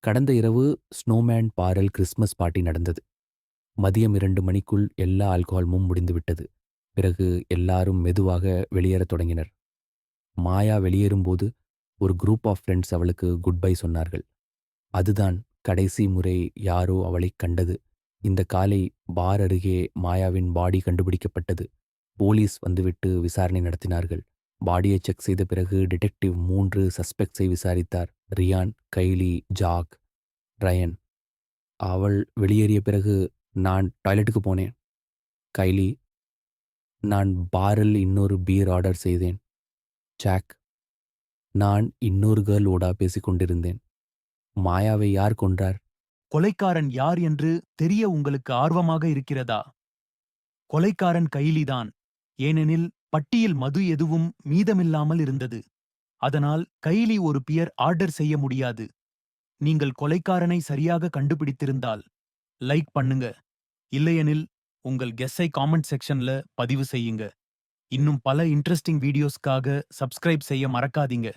கடந்த இரவு snowman barrel Christmas party நடந்தது. மதியம் 2 மணிக்குள் எல்லா ஆல்கஹாலும் முடிந்துவிட்டது. பிறகு எல்லாரும் மெதுவாக வெளியேறத் தொடங்கினர். மாயா வெளியேறும்போது ஒரு குரூப் ஆஃப் ஃப்ரெண்ட்ஸ் அவளுக்கு குட் பை சொன்னார்கள். அதுதான் கடைசி முறை யாரோ அவளைக் கண்டது. இந்த காலை பார் அருகே மாயாவின் பாடி கண்டுபிடிக்கப்பட்டது. போலீஸ் வந்துவிட்டு விசாரணை நடத்தினார்கள். பாடியை செக் செய்த பிறகு டிடெக்டிவ் 3 சஸ்பெக்ட்ஸை விசாரித்தார். Ryan, Kylie, Jack, Ryan. அவள் வெளியேறிய பிறகு நான் டாய்லெட்டுக்கு போனேன். கைலி, நான் பாரில் இன்னொரு பீர் ஆர்டர் செய்தேன். ஜாக், நான் இன்னொரு கேர்ளோடா பேசிக் கொண்டிருந்தேன். மாயாவை யார் கொன்றார்? கொலைக்காரன் யார் என்று தெரிய உங்களுக்கு ஆர்வமாக இருக்கிறதா? கொலைக்காரன் கைலிதான். ஏனெனில் பட்டியில் மது எதுவும் மீதமில்லாமல் இருந்தது. அதனால் கைலி ஒரு பியர் ஆர்டர் செய்ய முடியாது. நீங்கள் கொலைக்காரனை சரியாக கண்டுபிடித்திருந்தால் லைக் பண்ணுங்க. இல்லையெனில் உங்கள் கெஸ்ஸை காமெண்ட் செக்ஷன்ல பதிவு செய்யுங்க. இன்னும் பல இன்ட்ரெஸ்டிங் வீடியோஸ்க்காக சப்ஸ்கிரைப் செய்ய மறக்காதீங்க.